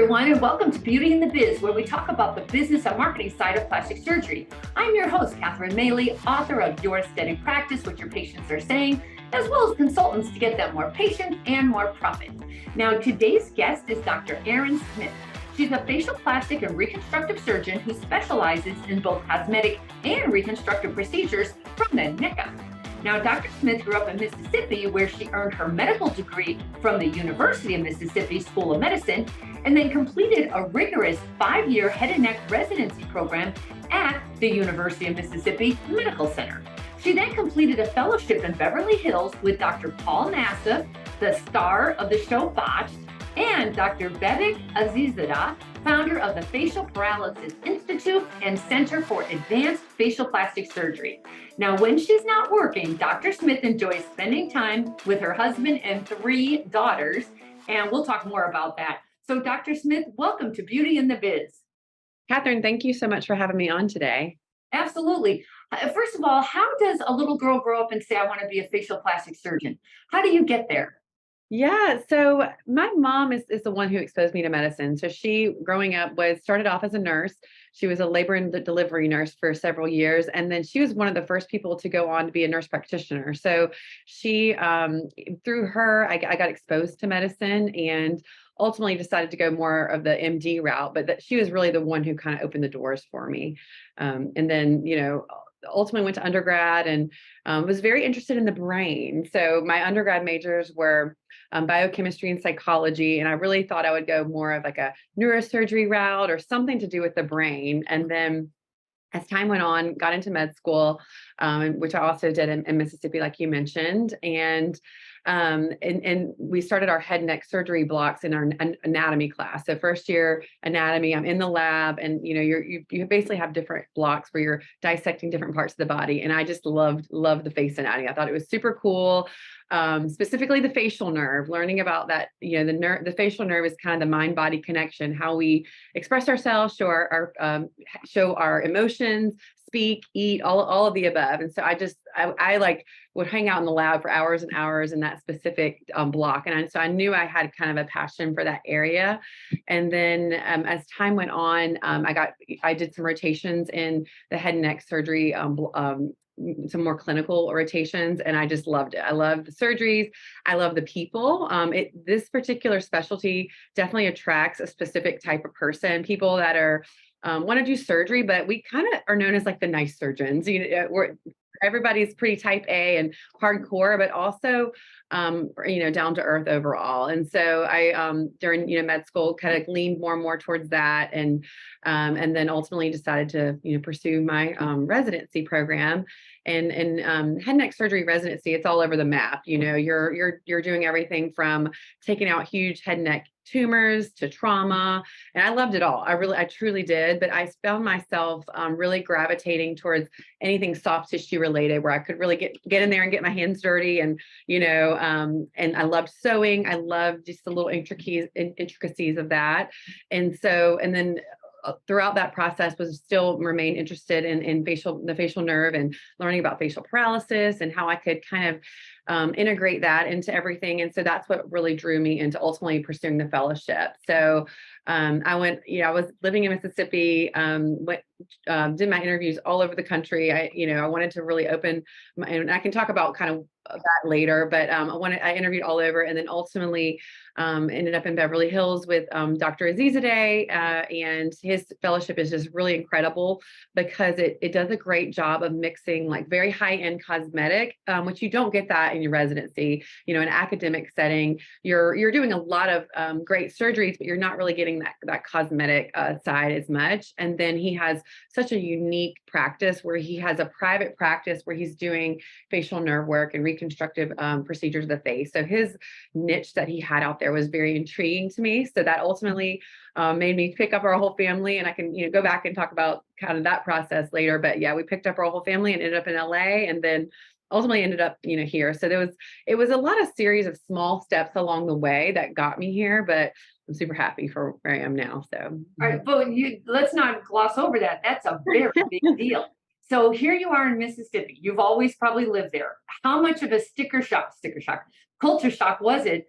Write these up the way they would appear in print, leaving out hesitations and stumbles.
everyone, and welcome to Beauty in the Biz, where we talk about the business and marketing side of plastic surgery. I'm your host, Maley, author of Your Aesthetic Practice, What Your Patients Are Saying, as well as consultants to get them more patients and more profit. Now, today's guest is Dr. Erin Smith. She's a facial plastic and reconstructive surgeon who specializes in both cosmetic and reconstructive procedures from the neck up. Now, Dr. Smith grew up in Mississippi, where she earned her medical degree from the University of Mississippi School of Medicine, and then completed a rigorous 5-year head and neck residency program at the University of Mississippi Medical Center. She then completed a fellowship in Beverly Hills with Dr. Paul Nassif, the star of the show Botched, and Dr. Bebek Azizadeh, founder of the Facial Paralysis Institute and Center for Advanced Facial Plastic Surgery. Now, when she's not working, Dr. Smith enjoys spending time with her husband and 3 daughters, and we'll talk more about that. So, Dr. Smith, welcome to Beauty in the Biz. Catherine, thank you so much for having me on today. Absolutely. First of all, how does a little girl grow up and say, I want to be a facial plastic surgeon? How do you get there? Yeah, so my mom is the one who exposed me to medicine. So she, growing up, started off as a nurse. She was a labor and delivery nurse for several years, and then she was one of the first people to go on to be a nurse practitioner. So she, through her, I got exposed to medicine and ultimately decided to go more of the MD route. But that she was really the one who kind of opened the doors for me. And then, ultimately went to undergrad and was very interested in the brain. So my undergrad majors were biochemistry and psychology. And I really thought I would go more of like a neurosurgery route or something to do with the brain. And then as time went on, got into med school, which I also did in Mississippi, like you mentioned. And we started our head and neck surgery blocks in our anatomy class. So first year anatomy, I'm in the lab, and you basically have different blocks where you're dissecting different parts of the body. And I just loved the face anatomy. I thought it was super cool. Specifically the facial nerve, learning about that, the facial nerve is kind of the mind-body connection, how we express ourselves, show our emotions, speak, eat, all of the above. And so I like would hang out in the lab for hours and hours in that specific block. And so I knew I had kind of a passion for that area. And then as time went on, I did some rotations in the head and neck surgery, some more clinical rotations, and I just loved it. I love the surgeries. I love the people. This particular specialty definitely attracts a specific type of person, people that are want to do surgery, but we kind of are known as like the nice surgeons. Everybody's pretty type A and hardcore, but also, down to earth overall. And so I, during, med school kind of leaned more and more towards that. And then ultimately decided to, pursue my residency program. And head and neck surgery residency, it's all over the map. You're doing everything from taking out huge head and neck tumors to trauma. And I loved it all. I truly did. But I found myself really gravitating towards anything soft tissue related, where I could really get in there and get my hands dirty. And, and I loved sewing. I loved just the little intricacies of that. And then throughout that process was still remain interested in the facial nerve and learning about facial paralysis and how I could kind of integrate that into everything. And so that's what really drew me into ultimately pursuing the fellowship. So I was living in Mississippi, did my interviews all over the country. I wanted to really open and I can talk about kind of that later, but I interviewed all over, and then ultimately ended up in Beverly Hills with Dr. Azizadeh, and his fellowship is just really incredible because it does a great job of mixing like very high-end cosmetic, which you don't get that in your residency. In an academic setting, you're doing a lot of great surgeries, but you're not really getting that cosmetic side as much. And then he has such a unique practice where he has a private practice where he's doing facial nerve work and reconstructive procedures of the face. So his niche that he had out there was very intriguing to me. So that ultimately made me pick up our whole family, and I can go back and talk about kind of that process later. But yeah, we picked up our whole family and ended up in LA, and then ultimately ended up here. So it was a lot of series of small steps along the way that got me here, but I'm super happy for where I am now. So all right, but let's not gloss over that. That's a very big deal. So here you are in Mississippi. You've always probably lived there. How much of a culture shock was it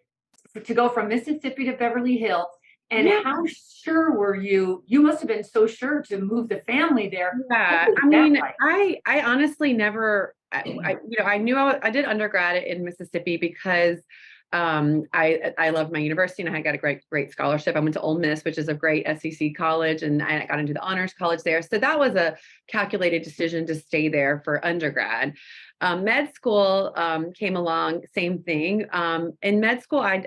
to go from Mississippi to Beverly Hills And how sure were you? You must have been so sure to move the family there. What Yeah, was I that mean, like? I honestly never, I knew I did undergrad in Mississippi because I loved my university and I got a great scholarship. I went to Ole Miss, which is a great SEC college, and I got into the honors college there. So that was a calculated decision to stay there for undergrad. Med school came along, same thing. In med school, I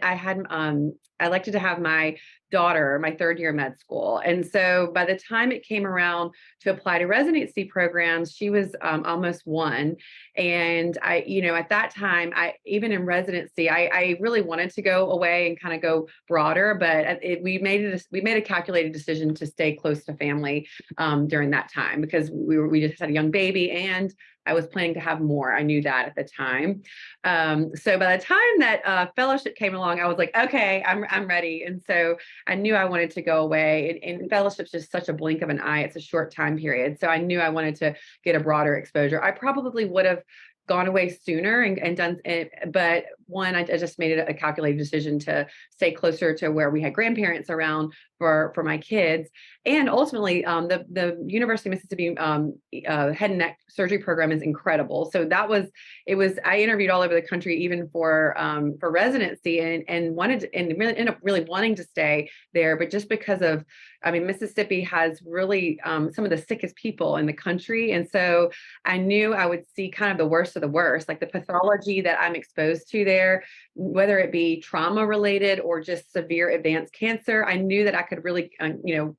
elected to have my daughter, my third year med school. And so by the time it came around to apply to residency programs, she was almost one. And at that time, even in residency, I really wanted to go away and kind of go broader, but we made a calculated decision to stay close to family during that time because we just had a young baby and I was planning to have more. I knew that at the time. So by the time that fellowship came along, I was like, okay, I'm ready. And so I knew I wanted to go away. And fellowship's just such a blink of an eye. It's a short time period. So I knew I wanted to get a broader exposure. I probably would have gone away sooner and done it, but one, I just made it a calculated decision to stay closer to where we had grandparents around for my kids. And ultimately, the University of Mississippi head and neck surgery program is incredible. So I interviewed all over the country, even for residency, and really ended up really wanting to stay there. But just because of, Mississippi has really some of the sickest people in the country, and so I knew I would see kind of the worst of the worst, like the pathology that I'm exposed to there, whether it be trauma related or just severe advanced cancer. I knew that I could really,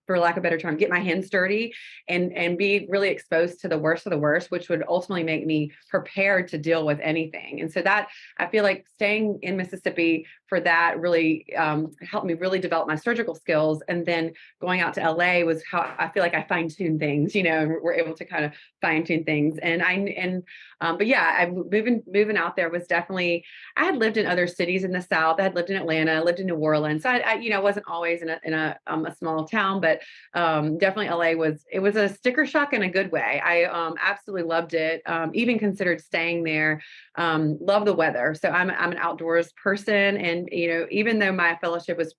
for lack of a better term, get my hands dirty and be really exposed to the worst of the worst, which would ultimately make me prepared to deal with anything. And so that, I feel like staying in Mississippi for that really helped me really develop my surgical skills. And then going out to LA was how I feel like I fine-tuned things, and we're able to kind of fine-tune things. But yeah, moving out there was definitely, I had lived in other cities in the South. I had lived in Atlanta, lived in New Orleans. So I wasn't always in a small town, but definitely LA was a sticker shock in a good way. I absolutely loved it. Even considered staying there. Love the weather. So I'm an outdoors person, and even though my fellowship was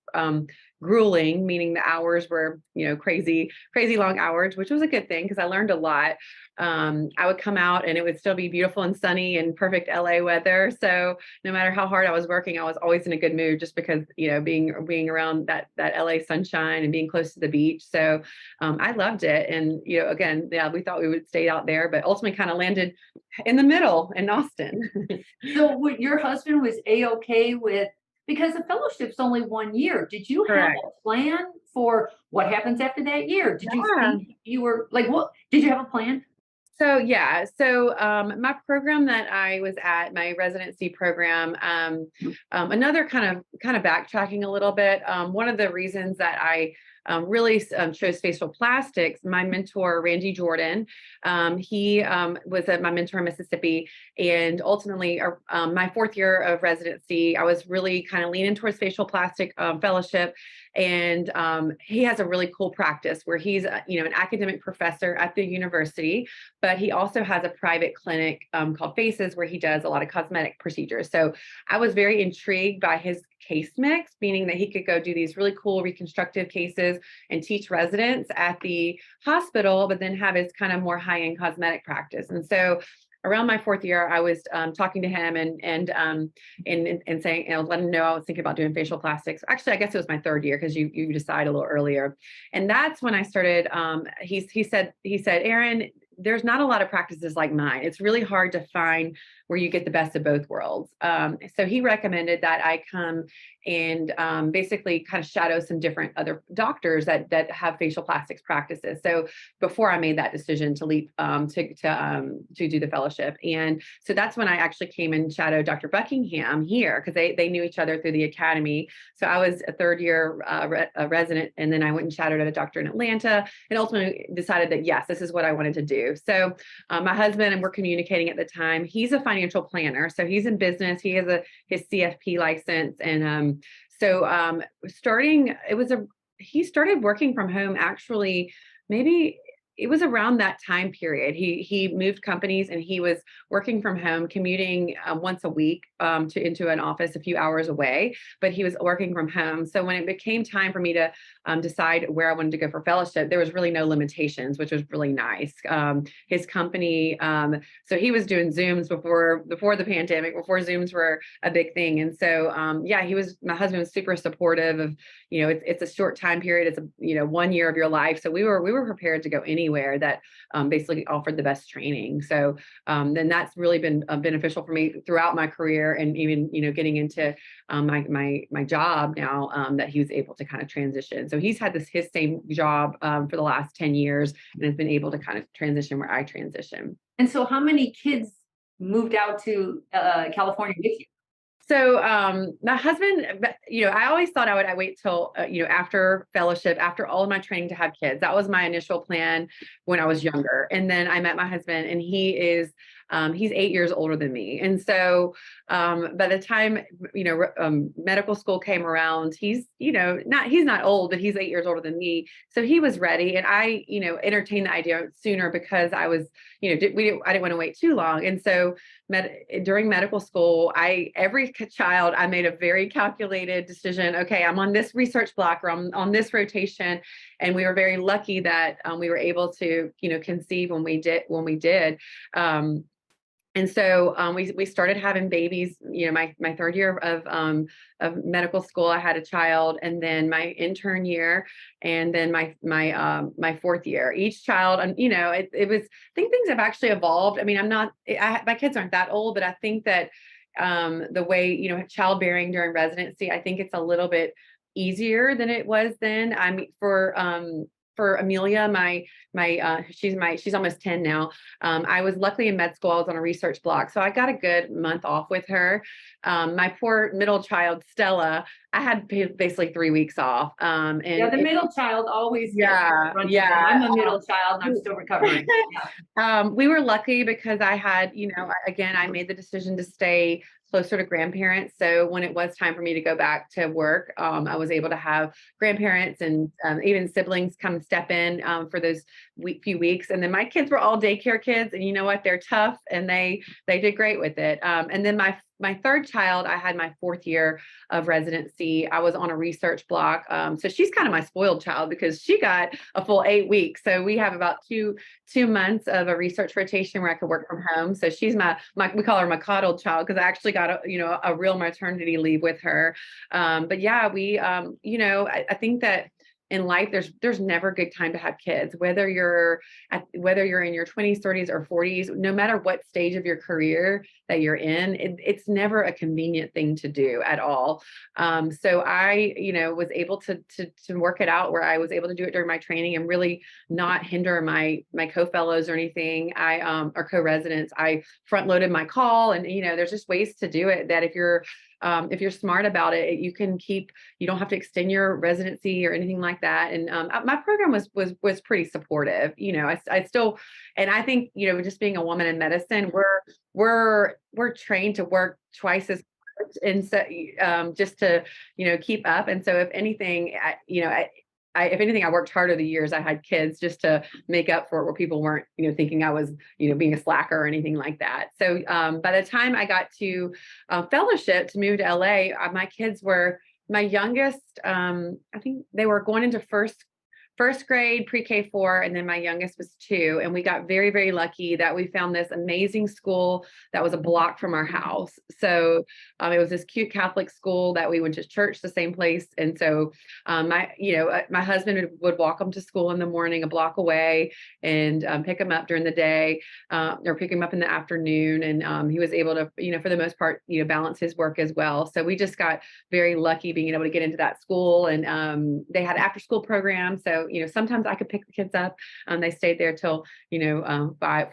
grueling, meaning the hours were crazy long hours, which was a good thing because I learned a lot. I would come out and it would still be beautiful and sunny and perfect LA weather. So no matter how hard I was working, I was always in a good mood just because, being around that LA sunshine and being close to the beach. So I loved it. And, again, yeah, we thought we would stay out there, but ultimately kind of landed in the middle in Austin. So your husband was A-okay with, because the fellowship's only 1 year. Did you have Correct. a plan for what happens after that year? Did you Yeah. think you were like, what, did you have a plan? So yeah, my program that I was at, my residency program, another kind of backtracking a little bit. One of the reasons that I really chose facial plastics, my mentor Randy Jordan, he was my mentor in Mississippi, and ultimately, my fourth year of residency, I was really kind of leaning towards facial plastic fellowship. And he has a really cool practice where he's, an academic professor at the university, but he also has a private clinic called Faces where he does a lot of cosmetic procedures. So I was very intrigued by his case mix, meaning that he could go do these really cool reconstructive cases and teach residents at the hospital, but then have his kind of more high-end cosmetic practice. And so around my fourth year, I was talking to him and saying, let him know I was thinking about doing facial plastics. Actually, I guess it was my third year because you decide a little earlier. And that's when I started. He said, Erin, there's not a lot of practices like mine. It's really hard to find where you get the best of both worlds. So he recommended that I come and basically kind of shadow some different other doctors that have facial plastics practices. So before I made that decision to leap to do the fellowship, and so that's when I actually came and shadowed Dr. Buckingham here because they knew each other through the academy. So I was a third year resident, and then I went and shadowed at a doctor in Atlanta, and ultimately decided that yes, this is what I wanted to do. So my husband and we're communicating at the time. He's a financial planner, so he's in business. He has his CFP license, and he started working from home actually maybe it was around that time period. He moved companies and he was working from home, commuting once a week into an office a few hours away, but he was working from home. So when it became time for me to decide where I wanted to go for fellowship, there was really no limitations, which was really nice. His company, so he was doing Zooms before the pandemic, before Zooms were a big thing. And so, my husband was super supportive of, it's a short time period. It's 1 year of your life. So we were prepared to go anywhere that basically offered the best training. So then that's really been beneficial for me throughout my career, and even, getting into my job now, that he was able to kind of transition. So he's had his same job for the last 10 years and has been able to kind of transition where I transition. And so how many kids moved out to California with you? So my husband, I always thought I wait till, after fellowship, after all of my training to have kids. That was my initial plan when I was younger. And then I met my husband, and he's 8 years older than me. And so by the time, medical school came around, he's not old, but he's 8 years older than me. So he was ready. And I, entertained the idea sooner because I was, I didn't want to wait too long. And so during medical school, every child, I made a very calculated decision. Okay, I'm on this research block, or I'm on this rotation. And we were very lucky that we were able to, conceive when we did. And so we started having babies. My third year of medical school, I had a child, and then my intern year, and then my fourth year. Each child, it was. I think things have actually evolved. I mean, my kids aren't that old, but I think that the way childbearing during residency, I think it's a little bit easier than it was then. I mean, for Amelia, she's almost 10 now. I was luckily in med school. I was on a research block, so I got a good month off with her. My poor middle child, Stella, I had basically 3 weeks off. The middle child always yeah. I'm a middle child, and I'm still recovering. We were lucky because I had, again, I made the decision to stay closer to grandparents. So when it was time for me to go back to work, I was able to have grandparents and even siblings come step in for those few weeks. And then my kids were all daycare kids, and you know what? They're tough, and they did great with it. And then my third child, I had my fourth year of residency. I was on a research block. So she's kind of my spoiled child because she got a full 8 weeks. So we have about two months of a research rotation where I could work from home. So she's we call her my coddled child, because I actually got a real maternity leave with her. But yeah, I think that in life, there's never a good time to have kids, whether you're in your 20s, 30s, or 40s, no matter what stage of your career that you're in, it's never a convenient thing to do at all. So I, was able to work it out where I was able to do it during my training and really not hinder my co-fellows or anything. Or co-residents. I front loaded my call, and there's just ways to do it that if you're smart about it, you don't have to extend your residency or anything like that. And my program was pretty supportive. I still, and I think, just being a woman in medicine, we're trained to work twice as hard, and so just to, keep up. And so if anything, I worked harder the years I had kids, just to make up for it, where people weren't, thinking I was, being a slacker or anything like that. So by the time I got to fellowship to move to LA, my kids were, my youngest, I think they were going into first grade, pre-K 4, and then my youngest was 2. And we got very, very lucky that we found this amazing school that was a block from our house. So it was this cute Catholic school that we went to church, the same place. And so my husband would walk them to school in the morning, a block away, and pick them up during the day, or pick them up in the afternoon. And he was able to, for the most part, balance his work as well. So we just got very lucky being able to get into that school. And they had after school programs. So sometimes I could pick the kids up. They stayed there till 4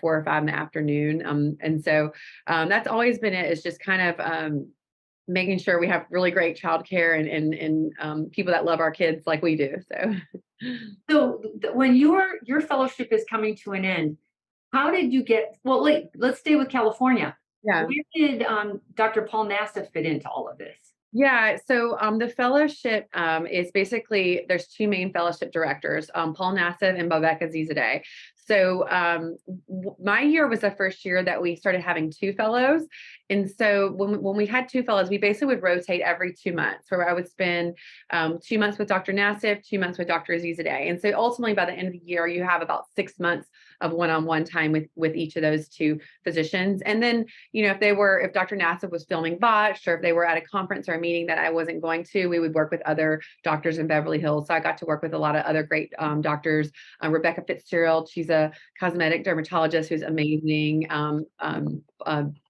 or 5 in the afternoon. And so that's always been it. Is just kind of making sure we have really great childcare and people that love our kids like we do. So when your fellowship is coming to an end, how did you get? Well, wait, let's stay with California. Yeah. Where did Dr. Paul Nassif fit into all of this? Yeah, so the fellowship is basically, there's 2 main fellowship directors, Paul Nassif and Babek Azizadeh. So my year was the first year that we started having 2 fellows. And so when we had 2 fellows, we basically would rotate every 2 months, where I would spend 2 months with Dr. Nassif, 2 months with Dr. Azizadeh. And so ultimately by the end of the year, you have about 6 months of one-on-one time with each of those 2 physicians. And then, if Dr. Nassif was filming botched, or if they were at a conference or a meeting that I wasn't going to, we would work with other doctors in Beverly Hills. So I got to work with a lot of other great doctors. Rebecca Fitzgerald, she's a cosmetic dermatologist who's amazing.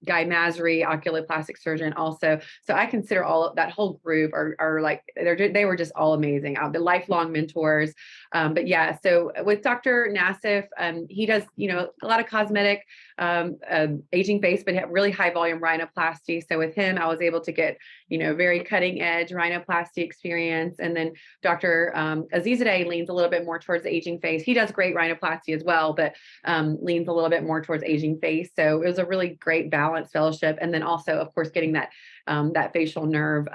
Guy Masry, oculoplastic surgeon, also. So I consider all of that whole group are like they were just all amazing. The lifelong mentors. But yeah, so with Dr. Nassif, he does a lot of cosmetic aging face, but really high volume rhinoplasty. So with him, I was able to get very cutting edge rhinoplasty experience. And then Dr. Azizadeh leans a little bit more towards the aging face. He does great rhinoplasty as well, but leans a little bit more towards aging face. So it was a really great balanced fellowship. And then also, of course, getting that facial nerve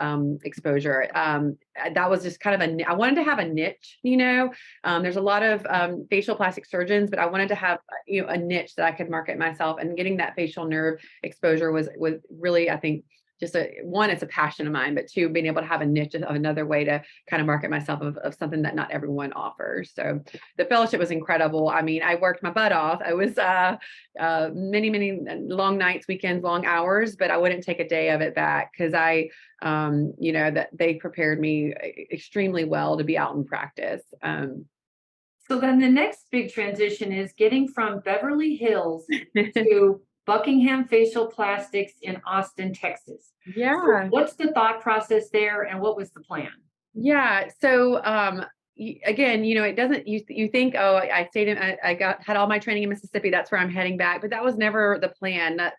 exposure. That was just kind of I wanted to have a niche, there's a lot of facial plastic surgeons, but I wanted to have, a niche that I could market myself, and getting that facial nerve exposure was really, I think, just it's a passion of mine, but 2, being able to have a niche of another way to kind of market myself of something that not everyone offers. So the fellowship was incredible. I mean, I worked my butt off. I was many, many long nights, weekends, long hours, but I wouldn't take a day of it back, because that they prepared me extremely well to be out in practice. So then the next big transition is getting from Beverly Hills to Buckingham Facial Plastics in Austin, Texas. Yeah. So what's the thought process there, and what was the plan? Yeah. So again, it doesn't, you think, oh, I stayed in, I had all my training in Mississippi, that's where I'm heading back, but that was never the plan. That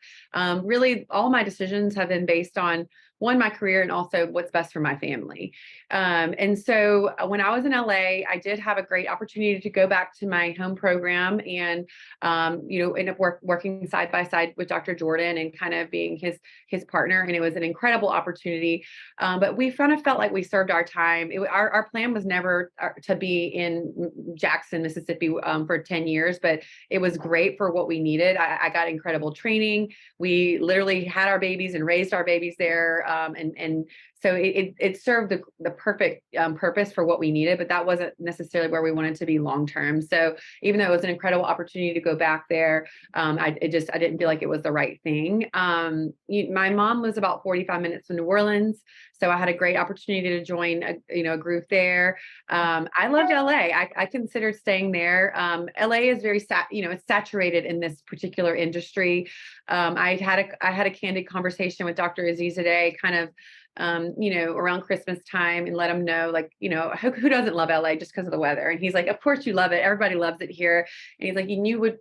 really all my decisions have been based on, one, my career, and also what's best for my family. And so when I was in LA, I did have a great opportunity to go back to my home program and, end up working side by side with Dr. Jordan and kind of being his partner. And it was an incredible opportunity. But we kind of felt like we served our time. Our plan was never to be in Jackson, Mississippi for 10 years, but it was great for what we needed. I got incredible training. We literally had our babies and raised our babies there. And so it served the perfect purpose for what we needed, but that wasn't necessarily where we wanted to be long term. So even though it was an incredible opportunity to go back there, I didn't feel like it was the right thing. My mom lives about 45 minutes from New Orleans, so I had a great opportunity to join a group there. I loved LA. I considered staying there. LA is very it's saturated in this particular industry. I had a candid conversation with Dr. Azizadeh kind of around Christmas time, and let him know, like, who doesn't love LA just because of the weather? And he's like, of course you love it. Everybody loves it here. And he's like,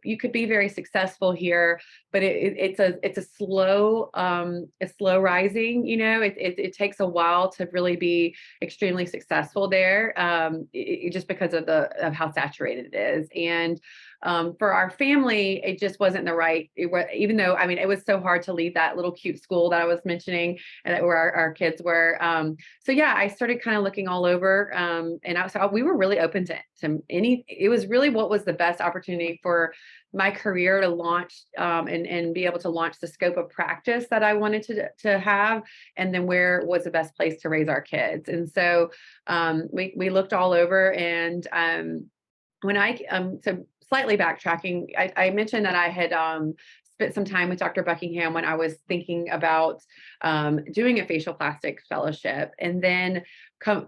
you could be very successful here, but it's a slow rising, it takes a while to really be extremely successful there. Just because of how saturated it is. And for our family, it just wasn't even though, I mean, it was so hard to leave that little cute school that I was mentioning, and where our kids were. So yeah, I started kind of looking all over. And we were really open to it was really what was the best opportunity for my career to launch, and be able to launch the scope of practice that I wanted to have, and then where was the best place to raise our kids. And so we looked all over, and so slightly backtracking, I mentioned that I had spent some time with Dr. Buckingham when I was thinking about doing a facial plastics fellowship. And then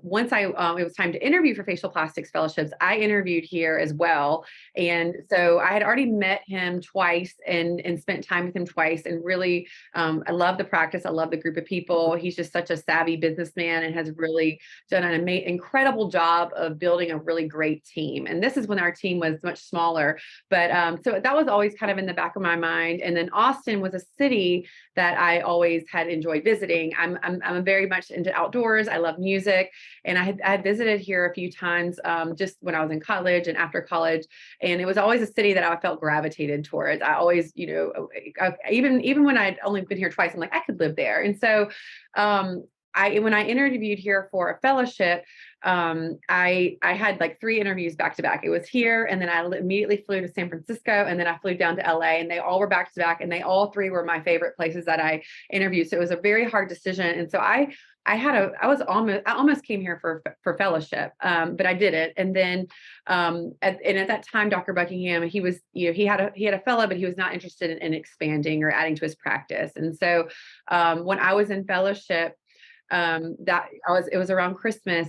once it was time to interview for facial plastics fellowships, I interviewed here as well. And so I had already met him twice and spent time with him twice. And really, I love the practice. I love the group of people. He's just such a savvy businessman and has really done an incredible job of building a really great team. And this is when our team was much smaller. But so that was always kind of in the back of my mind. And then Austin was a city that I always had enjoyed visiting. I'm very much into outdoors. I love music. And I had visited here a few times just when I was in college and after college. And it was always a city that I felt gravitated towards. I always, even when I'd only been here twice, I'm like, I could live there. And so when I interviewed here for a fellowship, I had like 3 interviews back to back. It was here, and then I immediately flew to San Francisco, and then I flew down to LA, and they all were back to back, and they all 3 were my favorite places that I interviewed. So it was a very hard decision. And so I almost came here for fellowship, but I didn't. And then at that time, Dr. Buckingham, he was, he had a fellow, but he was not interested in expanding or adding to his practice. And so when I was in fellowship, it was around Christmas.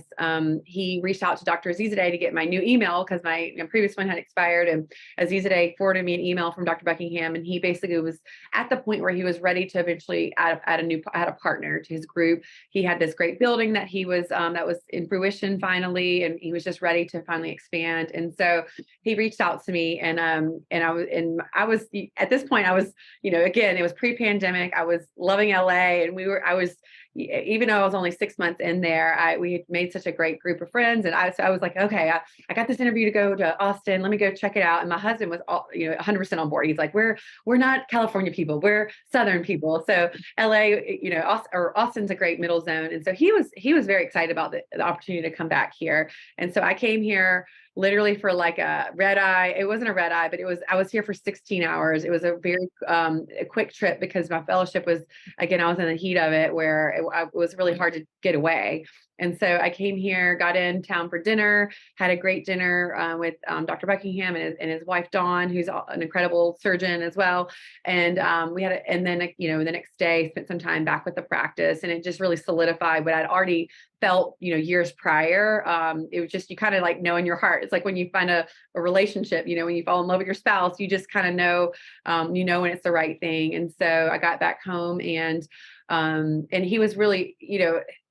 He reached out to Dr. Azizadeh to get my new email because my previous one had expired, and Azizadeh forwarded me an email from Dr. Buckingham, and he basically was at the point where he was ready to eventually add a partner to his group. He had this great building that that was in fruition finally, and he was just ready to finally expand. And so he reached out to me, and I was at this point, I was, again, it was pre-pandemic. I was loving LA, and even though I was only 6 months in there, we had made such a great group of friends. And I was like, okay, I got this interview to go to Austin. Let me go check it out. And my husband was 100% on board. He's like, we're not California people. We're Southern people. So LA, Austin's a great middle zone. And so he was very excited about the opportunity to come back here. And so I came here literally for like a red eye. It wasn't a red eye, but I was here for 16 hours. It was a very a quick trip because my fellowship was, again, I was in the heat of it where it was really hard to get away. And so I came here, got in town for dinner, had a great dinner with Dr. Buckingham and his wife, Dawn, who's an incredible surgeon as well. And and then, the next day spent some time back with the practice, and it just really solidified what I'd already felt, years prior. It was just, you kind of like know in your heart. It's like when you find a relationship, when you fall in love with your spouse, you just kind of know, when it's the right thing. And so I got back home, and he was really,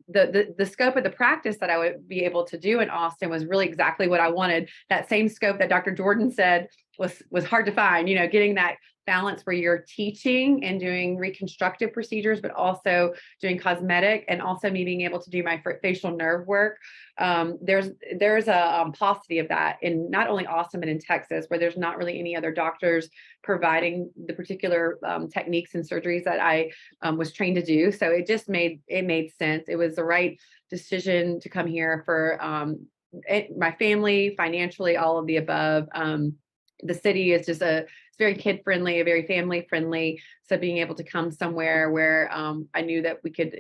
the scope of the practice that I would be able to do in Austin was really exactly what I wanted. That same scope that Dr. Jordan said was hard to find, getting that balance where you're teaching and doing reconstructive procedures, but also doing cosmetic, and also me being able to do my facial nerve work. There's a paucity of that in not only Austin, but in Texas, where there's not really any other doctors providing the particular techniques and surgeries that I was trained to do. So it made sense. It was the right decision to come here for my family, financially, all of the above. The city is just it's very kid friendly, very family friendly. So being able to come somewhere where I knew that we could,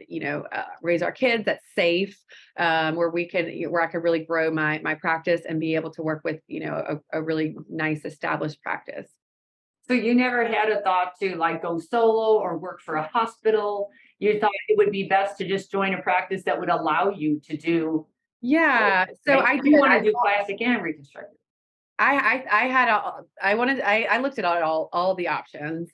raise our kids, that's safe, where I could really grow my practice and be able to work with, a really nice established practice. So you never had a thought to like go solo or work for a hospital? You thought it would be best to just join a practice that would allow you to do. Yeah. So I want to do plastic and reconstructive. I looked at all the options.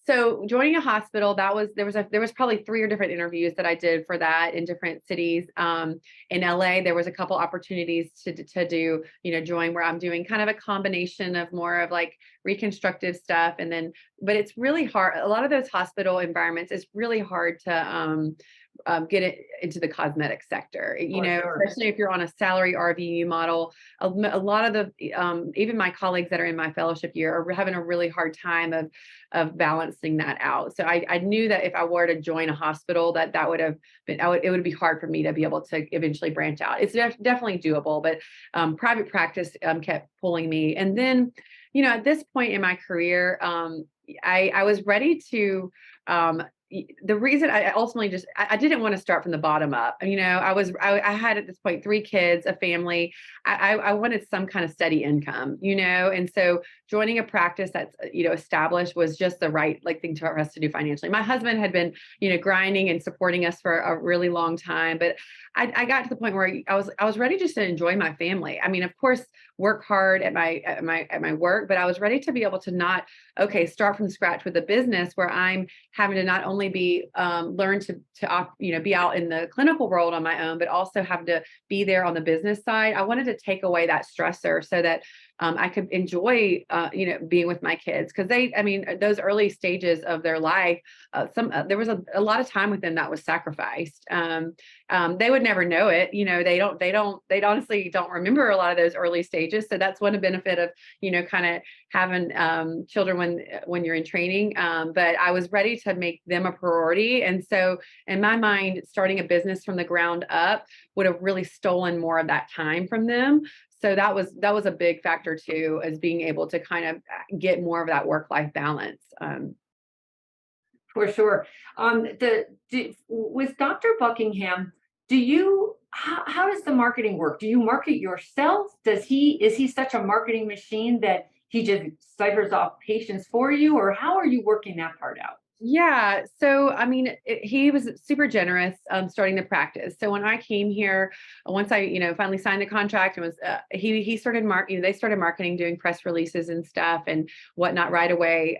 So joining a hospital, there was probably 3 or different interviews that I did for that in different cities. In LA, there was a couple opportunities to do, join where I'm doing kind of a combination of more of like reconstructive stuff. But it's really hard. A lot of those hospital environments, it's really hard to, get it into the cosmetic sector, Sure. Especially if you're on a salary RVU model. A lot of the, even my colleagues that are in my fellowship year are having a really hard time of balancing that out. So I knew that if I were to join a hospital, that would have been, it would be hard for me to be able to eventually branch out. It's definitely doable, but private practice kept pulling me. And then, at this point in my career, I was ready to, the reason I ultimately I didn't want to start from the bottom up. I had at this point 3 kids, a family. I wanted some kind of steady income, and so joining a practice that's, established was just the right thing for us to do financially. My husband had been, grinding and supporting us for a really long time, but I got to the point where I was ready just to enjoy my family. I mean, of course, work hard at my work, but I was ready to be able to not, start from scratch with a business where I'm having to not only learn to be out in the clinical world on my own, but also have to be there on the business side. I wanted to take away that stressor so that I could enjoy, being with my kids, because those early stages of their life, there was a lot of time with them that was sacrificed. They would never know it. They honestly don't remember a lot of those early stages. So that's one benefit of, kind of having children when you're in training. But I was ready to make them a priority. And so in my mind, starting a business from the ground up would have really stolen more of that time from them. So that was a big factor too, as being able to kind of get more of that work-life balance. For sure. With Dr. Buckingham, how does the marketing work? Do you market yourself? Is he such a marketing machine that he just ciphers off patients for you, or how are you working that part out? Yeah. So, I mean, he was super generous starting the practice. So when I came here, once I, finally signed the contract and was, he started they started marketing, doing press releases and stuff and whatnot right away.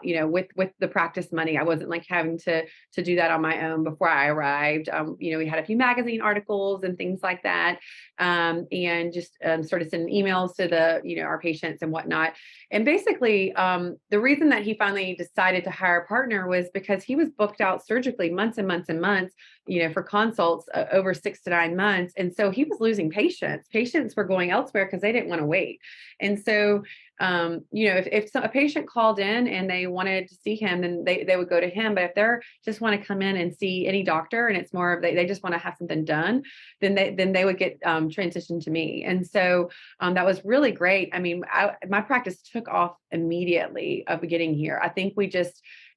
With the practice money, I wasn't like having to do that on my own before I arrived. We had a few magazine articles and things like that. And just started sending emails to our patients and whatnot. And basically, the reason that he finally decided to hire a partner was because he was booked out surgically months and months and months, for consults over 6 to 9 months. And so he was losing patients. Patients were going elsewhere because they didn't want to wait. And so, if a patient called in and they wanted to see him, then they would go to him. But if they're just want to come in and see any doctor and it's more of they just want to have something done, then they would get transitioned to me. And so that was really great. I mean, my practice took off immediately of getting here. I think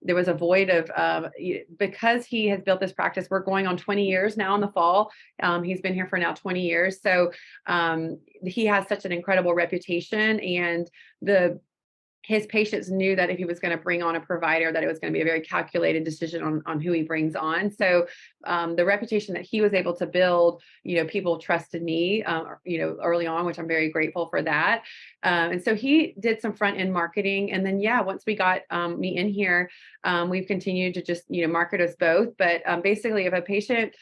there was a void of because he has built this practice. We're going on 20 years now in the fall. He's been here for now 20 years. So he has such an incredible reputation, and his patients knew that if he was going to bring on a provider, that it was going to be a very calculated decision on who he brings on. So the reputation that he was able to build, people trusted me, early on, which I'm very grateful for that. And so he did some front end marketing. And then, once we got me in here, we've continued to just, market us both. But basically, if a patient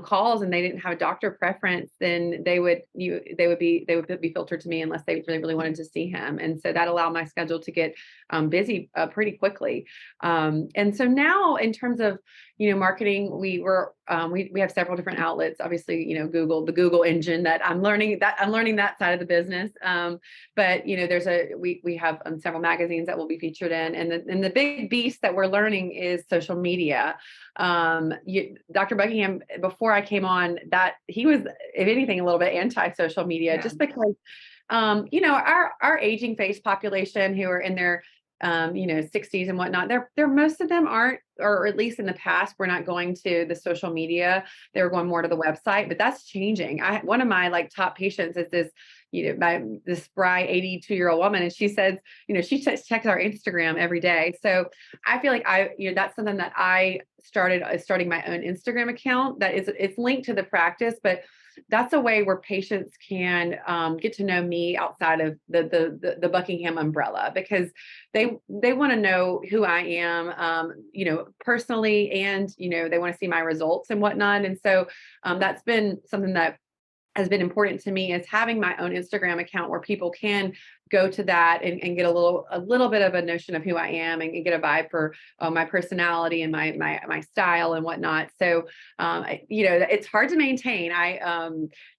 calls and they didn't have a doctor preference, then they would be filtered to me unless they really, really wanted to see him. And so that allowed my schedule to get busy pretty quickly. And so now in terms of, marketing, we have several different outlets, obviously, the Google engine that I'm learning that side of the business. But, we have several magazines that will be featured in, and the big beast that we're learning is social media. Dr. Buckingham, before I came on, that he was, if anything, a little bit anti-social media, just because, our aging face population who are in their 60s and whatnot, they're most of them aren't, or at least in the past, we're not going to the social media. They were going more to the website, but that's changing. One of my top patients is this spry 82-year-old woman, and she says, she checks our Instagram every day. So I feel like that's something that I starting my own Instagram account it's linked to the practice, but that's a way where patients can get to know me outside of the Buckingham umbrella, because they want to know who I am, personally, and they want to see my results and whatnot. And so that's been something that has been important to me, is having my own Instagram account where people can go to that and get a little bit of a notion of who I am, and get a vibe for my personality and my style and whatnot. So, it's hard to maintain.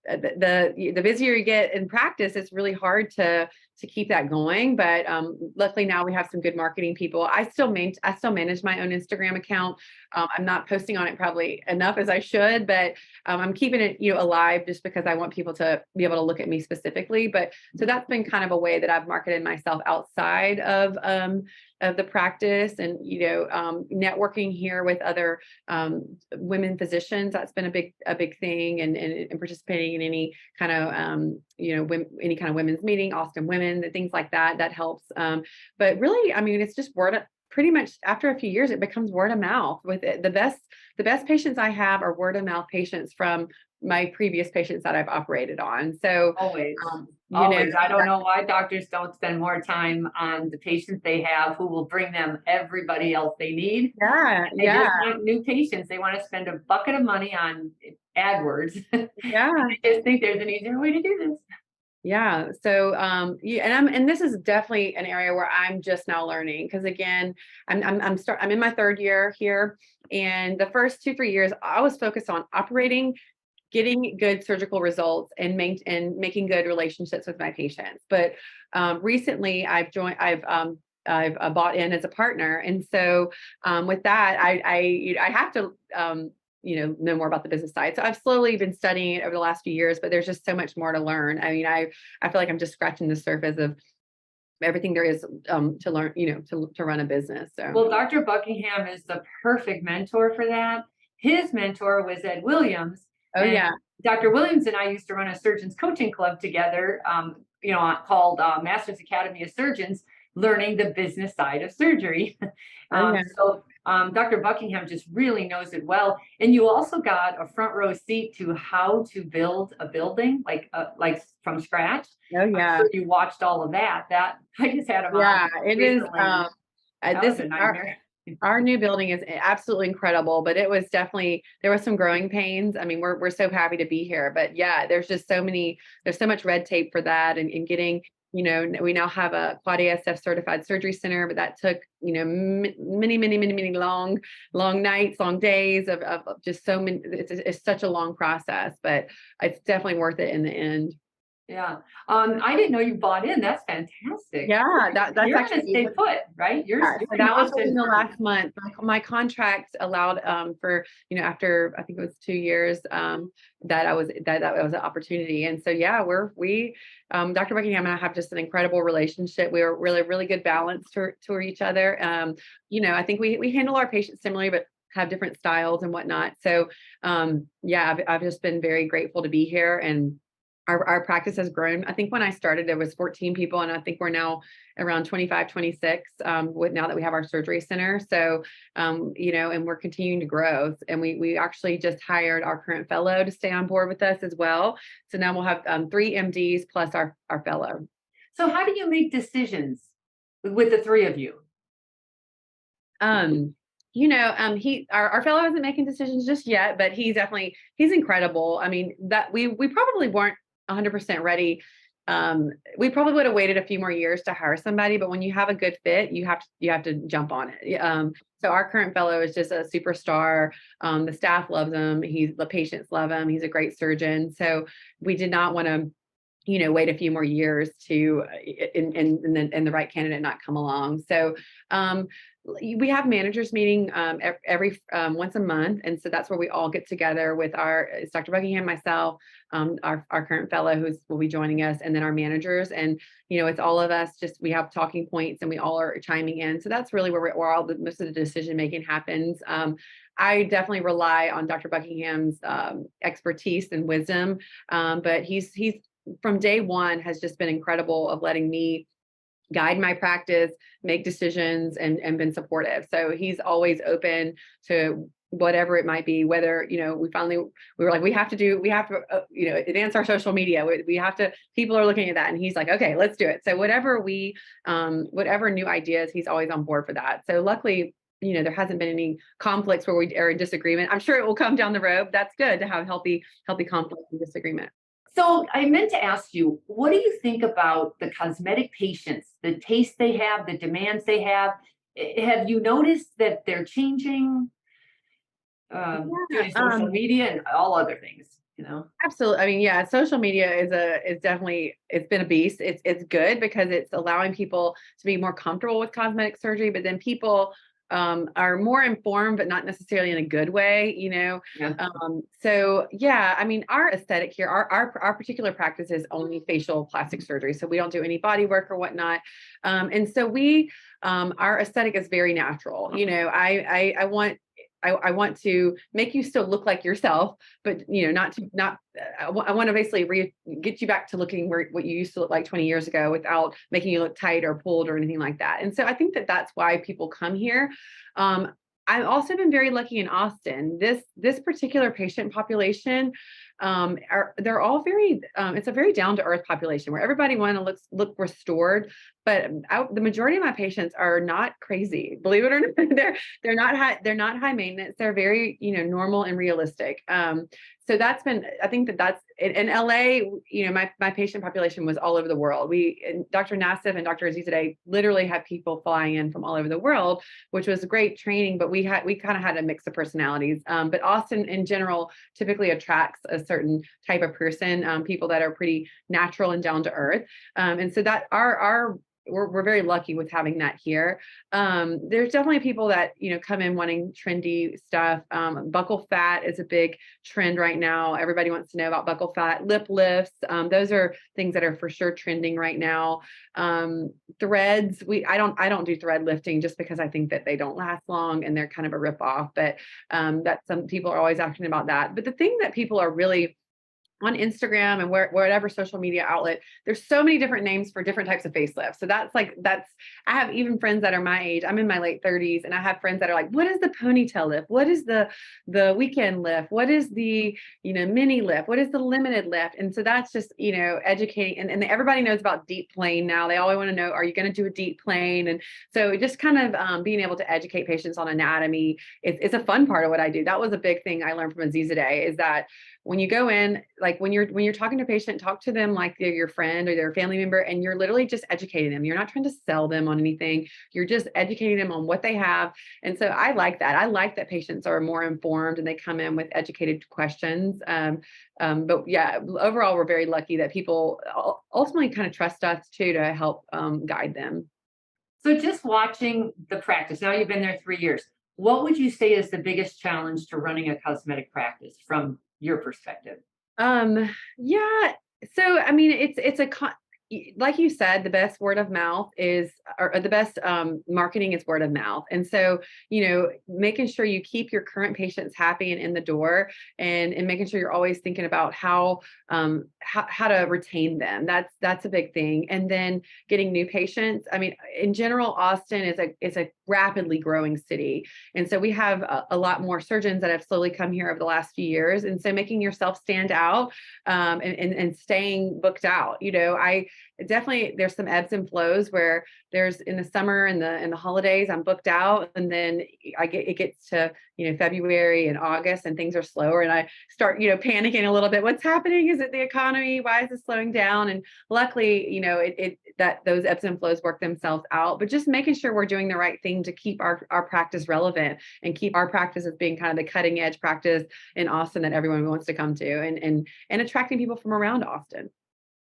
The busier you get in practice, it's really hard to keep that going. But luckily now we have some good marketing people. I still manage my own Instagram account. I'm not posting on it probably enough as I should, but I'm keeping it alive, just because I want people to be able to look at me specifically. But so that's been kind of a way that I've marketed myself outside of the practice, and networking here with other women physicians. That's been a big thing, and participating in any kind of any kind of women's meeting, Austin Women, things like that. That helps. But really, I mean, it's just pretty much after a few years, it becomes word of mouth. With it, the best patients I have are word of mouth patients from my previous patients that I've operated on. So Always. Always. I don't know why doctors don't spend more time on the patients they have, who will bring them everybody else they need. Yeah. They just want new patients. They want to spend a bucket of money on AdWords. Yeah. I just think there's an easier way to do this. Yeah. So, and this is definitely an area where I'm just now learning, because again, I'm in my third year here, and the first 2-3 years I was focused on operating, getting good surgical results, and making good relationships with my patients. But recently I've I've bought in as a partner. And so with that, I have to know more about the business side. So I've slowly been studying it over the last few years, but there's just so much more to learn. I mean, I feel like I'm just scratching the surface of everything there is to learn, to run a business. So Well, Dr. Buckingham is the perfect mentor for that. His mentor was Ed Williams, oh and yeah, Dr. Williams and I used to run a surgeons coaching club together, called Masters Academy of Surgeons, learning the business side of surgery. oh yeah. Dr. Buckingham just really knows it well. And you also got a front row seat to how to build a building, like from scratch. Oh I'm yeah. sure you watched all of that. That I just had him on Yeah, it is. recently. That This was a our nightmare. our new building is absolutely incredible, but it was definitely there was some growing pains. I mean, we're so happy to be here, but yeah, there's so much red tape for that, and getting. We now have a Quad ASF certified surgery center, but that took many long nights, long days of just so many. It's such a long process, but it's definitely worth it in the end. Yeah. I didn't know you bought in. That's fantastic. Yeah, that's You're gonna actually. stay put, right? Yeah, You're so in that was Austin. within the last month. My contract allowed for after I think it was 2 years that was an opportunity. And so yeah, we Dr. Buckingham and I have just an incredible relationship. We are really good balance to each other. I think we handle our patients similarly, but have different styles and whatnot. So yeah, I've just been very grateful to be here, and our practice has grown. I think when I started, there was 14 people, and I think we're now around 25, 26 with now that we have our surgery center. So, and we're continuing to grow. And we actually just hired our current fellow to stay on board with us as well. So now we'll have 3 MDs plus our fellow. So how do you make decisions with the three of you? Our fellow isn't making decisions just yet, but he's incredible. I mean, that we probably weren't 100% ready. We probably would have waited a few more years to hire somebody, but when you have a good fit, you have to jump on it. So our current fellow is just a superstar. The staff loves him. The patients love him. He's a great surgeon. So we did not want to wait a few more years to and the right candidate not come along. So we have managers meeting every once a month, and so that's where we all get together with it's Dr. Buckingham, myself, our current fellow will be joining us, and then our managers, and it's all of us. Just we have talking points, and we all are chiming in. So that's really where most of the decision making happens. I definitely rely on Dr. Buckingham's expertise and wisdom, but he's from day one has just been incredible of letting me guide my practice, make decisions, and been supportive. So he's always open to whatever it might be, whether, we were like, we have to advance our social media. We have to, people are looking at that. And he's like, okay, let's do it. So whatever new ideas, he's always on board for that. So luckily, there hasn't been any conflicts where we are in disagreement. I'm sure it will come down the road. That's good to have healthy conflict and disagreement. So I meant to ask you, what do you think about the cosmetic patients, the taste they have, the demands they have? Have you noticed that they're changing due to social media and all other things? Absolutely. I mean, yeah, social media is definitely, it's been a beast. It's good because it's allowing people to be more comfortable with cosmetic surgery, but then people are more informed, but not necessarily in a good way, Yeah. So yeah, I mean, our aesthetic here, our particular practice is only facial plastic surgery. So we don't do any body work or whatnot. And so our aesthetic is very natural. I want to make you still look like yourself, but I want to basically get you back to looking what you used to look like 20 years ago without making you look tight or pulled or anything like that. And so I think that's why people come here. I've also been very lucky in Austin. This particular patient population, they're all it's a very down to earth population where everybody want to look restored, but the majority of my patients are not crazy. Believe it or not, they're not high maintenance. They're very normal and realistic. So I think that's in LA. My patient population was all over the world. Dr. Nassif and Dr. Azizadeh literally had people flying in from all over the world, which was great training. But we kind of had a mix of personalities. But Austin in general typically attracts a certain type of person, people that are pretty natural and down to earth. And so that our we're very lucky with having that here. There's definitely people that, come in wanting trendy stuff. Buccal fat is a big trend right now. Everybody wants to know about buccal fat, lip lifts. Those are things that are for sure trending right now. Threads, I don't do thread lifting just because I think that they don't last long and they're kind of a rip off, but that some people are always asking about that. But the thing that people are really on Instagram and whatever social media outlet, there's so many different names for different types of facelifts. So I have even friends that are my age. I'm in my late 30s, and I have friends that are like, what is the ponytail lift? What is the weekend lift? What is the, mini lift? What is the limited lift? And so that's just, educating. And everybody knows about deep plane now. They always want to know, are you going to do a deep plane? And so just kind of being able to educate patients on anatomy, it's a fun part of what I do. That was a big thing I learned from Aziza today, is that when you go in, like when you're talking to a patient, talk to them like they're your friend or their family member, and you're literally just educating them. You're not trying to sell them on anything. You're just educating them on what they have. And so I like that. I like that patients are more informed and they come in with educated questions. But yeah, overall, we're very lucky that people ultimately kind of trust us too to help guide them. So just watching the practice, now you've been there 3 years. What would you say is the biggest challenge to running a cosmetic practice from your perspective? Yeah. So, I mean, like you said, the best word of mouth is, or the best marketing is word of mouth. And so, making sure you keep your current patients happy and in the door, and making sure you're always thinking about how to retain them. That's a big thing. And then getting new patients. I mean, in general, Austin is a rapidly growing city. And so we have a lot more surgeons that have slowly come here over the last few years. And so making yourself stand out and staying booked out. I definitely, there's some ebbs and flows where there's in the summer and the holidays, I'm booked out. And then it gets to, February and August and things are slower. And I start, panicking a little bit. What's happening? Is it the economy? Why is it slowing down? And luckily, that those ebbs and flows work themselves out, but just making sure we're doing the right thing to keep our practice relevant and keep our practice as being kind of the cutting edge practice in Austin that everyone wants to come to, and attracting people from around Austin.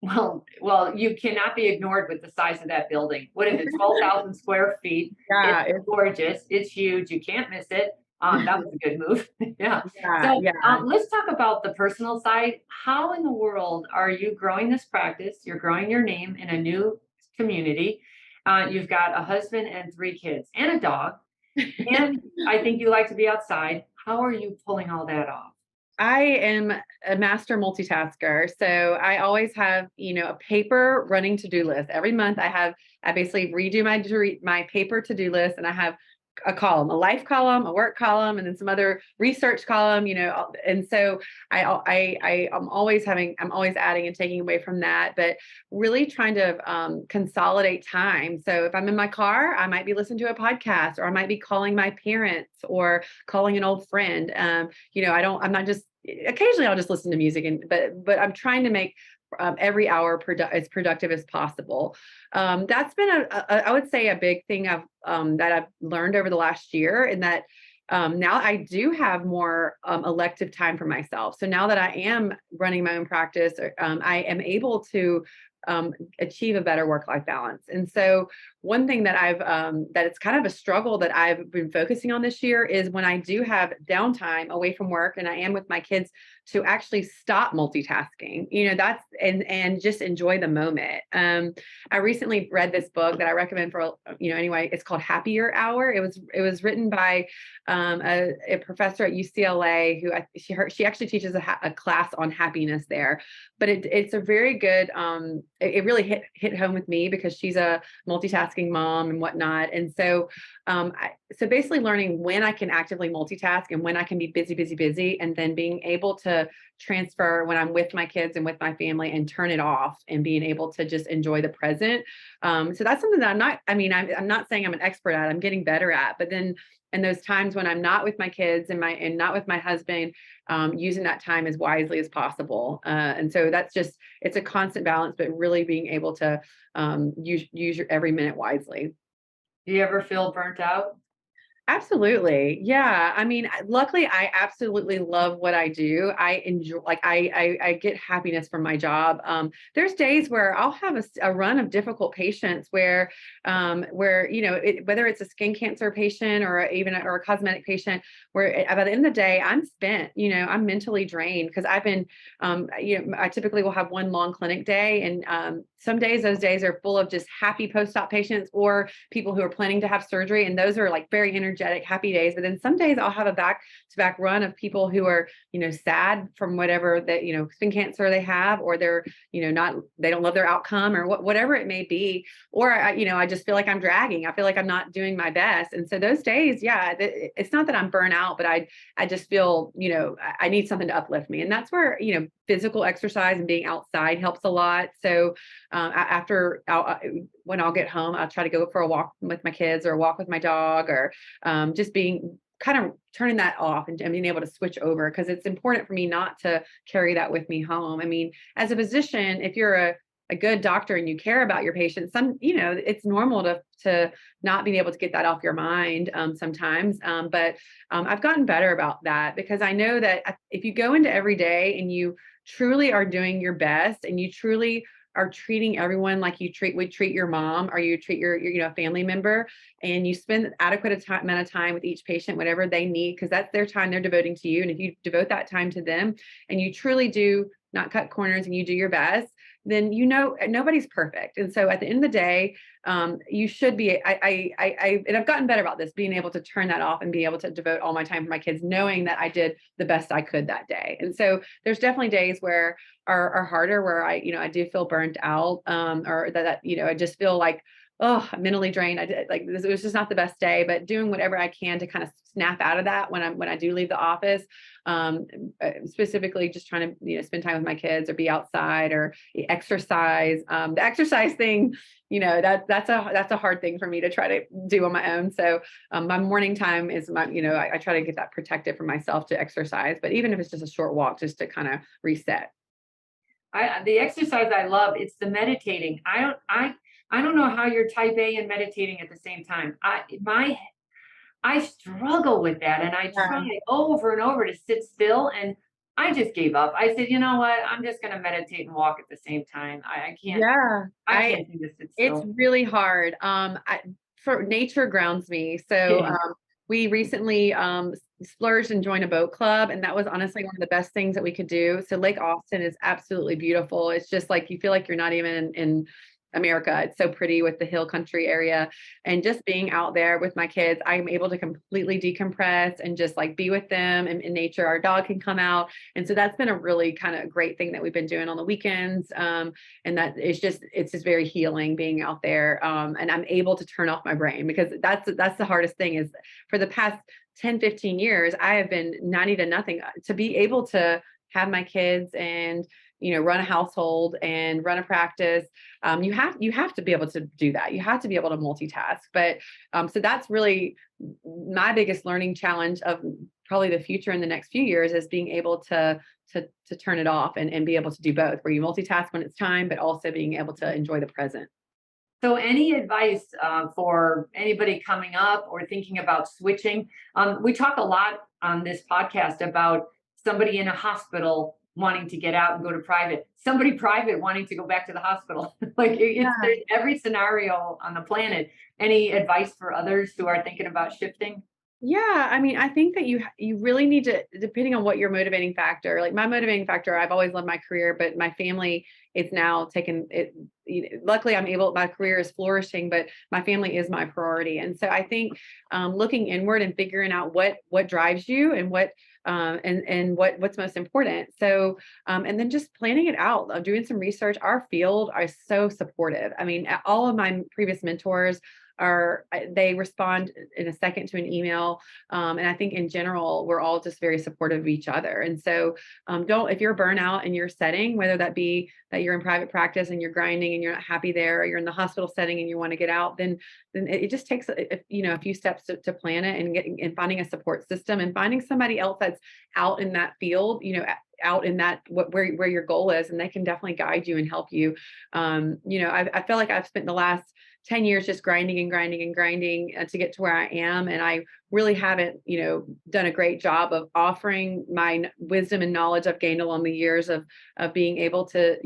Well, you cannot be ignored with the size of that building. What is it? 12,000 square feet. Yeah, It's gorgeous. It's huge. You can't miss it. That was a good move. Yeah. yeah, So yeah. let's talk about the personal side. How in the world are you growing this practice? You're growing your name in a new community. You've got a husband and 3 kids and a dog. And I think you like to be outside. How are you pulling all that off? I am a master multitasker. So I always have, a paper running to-do list. Every month I basically redo my paper to-do list, and I have a column, a life column, a work column, and then some other research column, and so I'm always adding and taking away from that, but really trying to consolidate time. So if I'm in my car, I might be listening to a podcast, or I might be calling my parents or calling an old friend. I'm not just, occasionally I'll just listen to music, but I'm trying to make every hour as productive as possible. That's been I would say a big thing that I've learned over the last year, and that now I do have more elective time for myself. So now that I am running my own practice, I am able to achieve a better work-life balance. And so one thing that that it's kind of a struggle that I've been focusing on this year is when I do have downtime away from work and I am with my kids, to actually stop multitasking, and just enjoy the moment. I recently read this book that I recommend for, anyway, it's called Happier Hour. It was written by a professor at UCLA who she actually teaches a class on happiness there, but it's a very good, it really hit home with me because she's a multitasking mom and whatnot. And so, so basically learning when I can actively multitask and when I can be busy, and then being able to transfer when I'm with my kids and with my family and turn it off and being able to just enjoy the present. So that's something that I'm not saying I'm an expert at, I'm getting better at, but then in those times when I'm not with my kids and not with my husband, using that time as wisely as possible. And so it's a constant balance, but really being able to use your every minute wisely. Do you ever feel burnt out? Absolutely. Yeah. I mean, luckily I absolutely love what I do. I enjoy, like, I get happiness from my job. There's days where I'll have a run of difficult patients where, whether it's a skin cancer patient or or a cosmetic patient, where by the end of the day, I'm spent, I'm mentally drained because I typically will have one long clinic day. And some days, those days are full of just happy post-op patients or people who are planning to have surgery. And those are like very energetic, happy days. But then some days I'll have a back-to-back run of people who are, sad from whatever that, skin cancer they have, or they're, they don't love their outcome or whatever it may be. Or, I just feel like I'm dragging. I feel like I'm not doing my best. And so those days, yeah, it's not that I'm burnt out, but I just feel, I need something to uplift me. And that's where, physical exercise and being outside helps a lot. So when I'll get home, I'll try to go for a walk with my kids or a walk with my dog, or just being kind of turning that off and being able to switch over, because it's important for me not to carry that with me home. I mean, as a physician, if you're a good doctor and you care about your patients, it's normal to not being able to get that off your mind sometimes. But I've gotten better about that, because I know that if you go into every day and you truly are doing your best and you truly are treating everyone like would treat your mom, or you treat your family member, and you spend adequate amount of time with each patient, whatever they need, because that's their time they're devoting to you. And if you devote that time to them and you truly do not cut corners and you do your best, then nobody's perfect. And so at the end of the day, you should be. And I've gotten better about this, being able to turn that off and be able to devote all my time for my kids, knowing that I did the best I could that day. And so there's definitely days where are harder, where I do feel burnt out, or that I just feel like, oh, I'm mentally drained. I did, like, this it was just not the best day, but doing whatever I can to kind of snap out of that when I do leave the office. Specifically just trying to, spend time with my kids or be outside or exercise. The exercise thing, that's a hard thing for me to try to do on my own. So my morning time is I try to get that protected for myself to exercise, but even if it's just a short walk, just to kind of reset. The exercise I love, it's the meditating. I don't know how you're type A and meditating at the same time. I struggle with that, and I Yeah. try over and over to sit still, and I just gave up. I said, you know what? I'm just going to meditate and walk at the same time. Yeah. I can't do this sit It's still. really hard. For nature grounds me. So we recently splurged and joined a boat club, and that was honestly one of the best things that we could do. So Lake Austin is absolutely beautiful. It's just like you feel like you're not even in America. It's so pretty with the hill country area. And just being out there with my kids, I'm able to completely decompress and just like be with them in nature. Our dog can come out. And so that's been a really kind of great thing that we've been doing on the weekends. And that it's just very healing being out there. And I'm able to turn off my brain, because that's the hardest thing. Is for the past 10, 15 years, I have been 90 to nothing. To be able to have my kids and run a household and run a practice, you have to be able to do that. You have to be able to multitask. But so that's really my biggest learning challenge of probably the future in the next few years, is being able to turn it off and be able to do both, where you multitask when it's time, but also being able to enjoy the present. So, any advice for anybody coming up or thinking about switching? We talk a lot on this podcast about somebody in a hospital wanting to get out and go to private, somebody private wanting to go back to the hospital. There's every scenario on the planet. Any advice for others who are thinking about shifting? Yeah, I mean, I think that you really need to, depending on what your motivating factor. Like my motivating factor, I've always loved my career, but my family is now taken it. Luckily, my career is flourishing, but my family is my priority. And so I think looking inward and figuring out what drives you and what's most important. So and then just planning it out, doing some research. Our field are so supportive. I mean, all of my previous mentors they respond in a second to an email. And I think in general, we're all just very supportive of each other. And so if you're burnout in your setting, whether that be that you're in private practice and you're grinding and you're not happy there, or you're in the hospital setting and you want to get out, then it just takes a few steps to plan it, and finding a support system and finding somebody else that's out in that field, out in that where your goal is, and they can definitely guide you and help you. I feel like I've spent the last 10 years just grinding and grinding and grinding to get to where I am. And I really haven't, done a great job of offering my wisdom and knowledge I've gained along the years of being able to,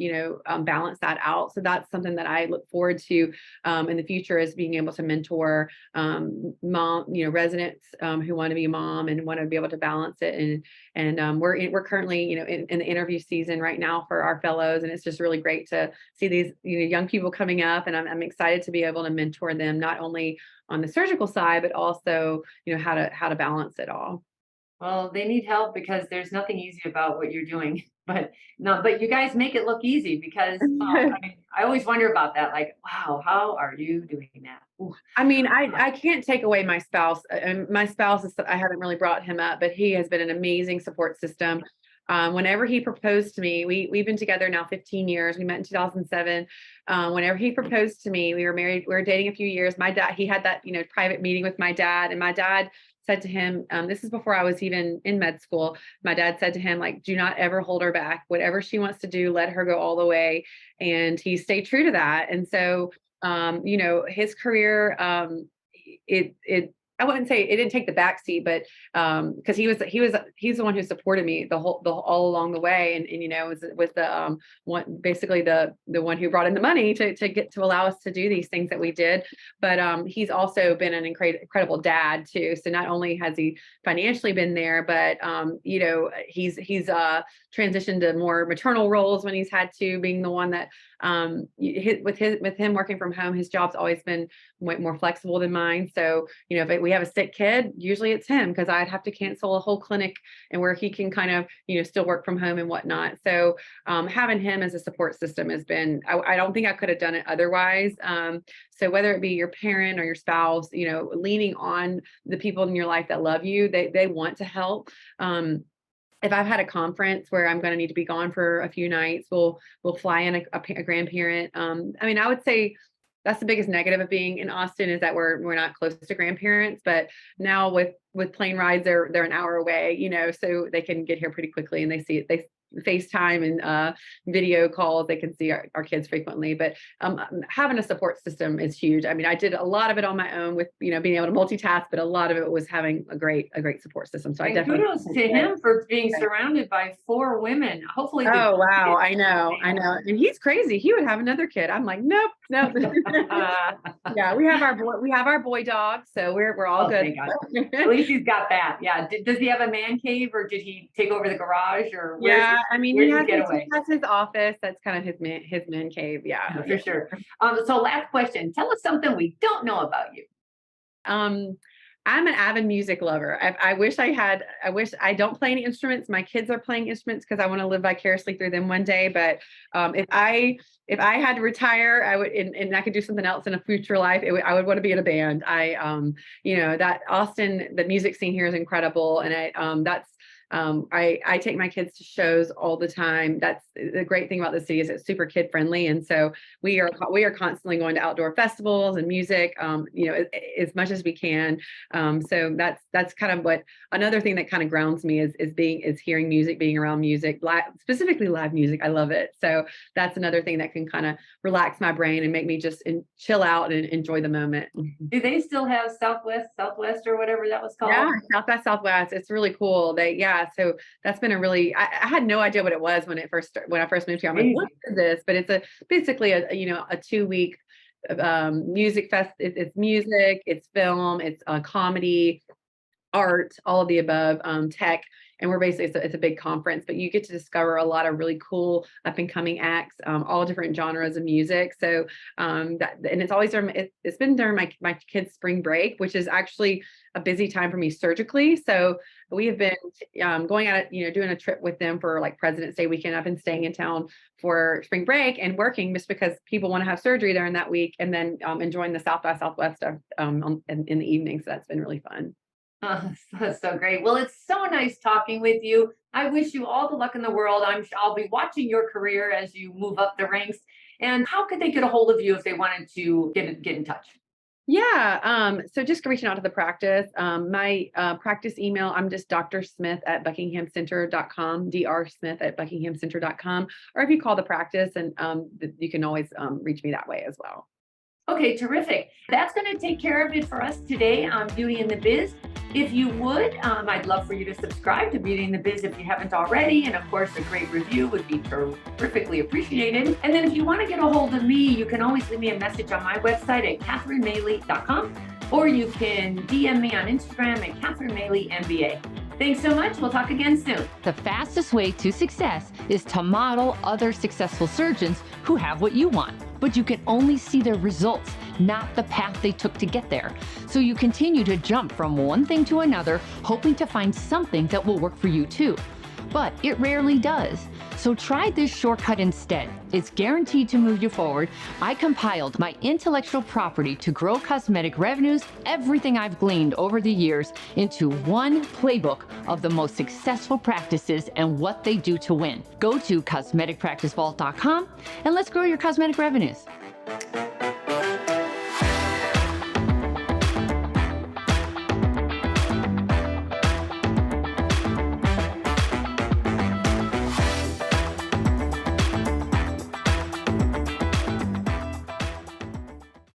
balance that out. So that's something that I look forward to in the future, is being able to mentor mom, residents who want to be a mom and want to be able to balance it. And we're currently, in the interview season right now for our fellows, and it's just really great to see these, young people coming up, and I'm excited to be able to mentor them, not only on the surgical side, but also, how to balance it all. Well, they need help because there's nothing easy about what you're doing. But no, but you guys make it look easy because I mean, I always wonder about that. Like, wow, how are you doing that? Ooh. I mean, I can't take away my spouse. And my spouse is, I haven't really brought him up, but he has been an amazing support system. Whenever he proposed to me, we've been together now 15 years. We met in 2007. Whenever he proposed to me, we were married, we were dating a few years. My dad, he had that, private meeting with my dad, and my dad said to him, this is before I was even in med school. My dad said to him, like, do not ever hold her back. Whatever she wants to do, let her go all the way. And he stayed true to that. And so, his career, I wouldn't say it didn't take the backseat, but because he's the one who supported me all along the way, and was the one, basically the one who brought in the money to get to allow us to do these things that we did. But he's also been an incredible dad too. So not only has he financially been there, but he's transitioned to more maternal roles when he's had to, being the one that with him working from home, his job's always been way more flexible than mine. So, if we have a sick kid, usually it's him, because I'd have to cancel a whole clinic, and where he can kind of, still work from home and whatnot. So having him as a support system has been, I don't think I could have done it otherwise. So whether it be your parent or your spouse, leaning on the people in your life that love you, they want to help. If I've had a conference where I'm going to need to be gone for a few nights, we'll fly in a grandparent. I mean, I would say that's the biggest negative of being in Austin, is that we're not close to grandparents. But now with plane rides, they're an hour away, so they can get here pretty quickly, and they FaceTime and video calls. They can see our kids frequently. But having a support system is huge. I mean, I did a lot of it on my own with, being able to multitask, but a lot of it was having a great support system. So I definitely kudos to him for being surrounded by 4 women. Hopefully. Oh, wow. I know. And he's crazy. He would have another kid. I'm like, nope. Yeah, we have our boy dog, so we're all good. At least he's got that. Yeah. Does he have a man cave, or did he take over the garage, or I mean, he has his office. That's kind of his man cave. Yeah, for sure. So last question, tell us something we don't know about you. I'm an avid music lover. I wish I don't play any instruments. My kids are playing instruments because I want to live vicariously through them one day. But if I had to retire, I would, and I could do something else in a future life, I would want to be in a band. That Austin, the music scene here is incredible. And I take my kids to shows all the time. That's the great thing about the city, is it's super kid friendly. And so we are constantly going to outdoor festivals and music, as much as we can. So that's kind of what, another thing that kind of grounds me is hearing music, being around music, specifically live music. I love it. So that's another thing that can kind of relax my brain and make me just chill out and enjoy the moment. Do they still have Southwest or whatever that was called? Yeah, Southwest. It's really cool. So that's been I had no idea what it was when I first moved here. I'm like, what is this? But it's basically a 2-week music fest. It's music, it's film, it's comedy, art, all of the above, tech. And we're basically, it's a big conference, but you get to discover a lot of really cool up and coming acts, all different genres of music. So and it's always it's been during my kids' spring break, which is actually a busy time for me surgically. So we have been going out, doing a trip with them for like President's Day weekend. I've been staying in town for spring break and working just because people want to have surgery during that week, and then enjoying the South by Southwest stuff in the evening. So that's been really fun. Oh, that's so great. Well, it's so nice talking with you. I wish you all the luck in the world. I'll be watching your career as you move up the ranks. And how could they get a hold of you if they wanted to get in touch? Yeah. So just reaching out to the practice. My practice email, I'm just drsmith@buckinghamcenter.com, drsmith@buckinghamcenter.com. Or if you call the practice, and you can always reach me that way as well. Okay, terrific. That's going to take care of it for us today on Beauty in the Biz. If you would, I'd love for you to subscribe to Beauty in the Biz if you haven't already. And of course, a great review would be terrifically appreciated. And then if you want to get a hold of me, you can always leave me a message on my website at katherinemaley.com, or you can DM me on Instagram at katherinemaley.mba. Thanks so much. We'll talk again soon. The fastest way to success is to model other successful surgeons who have what you want, but you can only see their results, not the path they took to get there. So you continue to jump from one thing to another, hoping to find something that will work for you too. But it rarely does. So try this shortcut instead. It's guaranteed to move you forward. I compiled my intellectual property to grow cosmetic revenues, everything I've gleaned over the years, into one playbook of the most successful practices and what they do to win. Go to cosmeticpracticevault.com and let's grow your cosmetic revenues.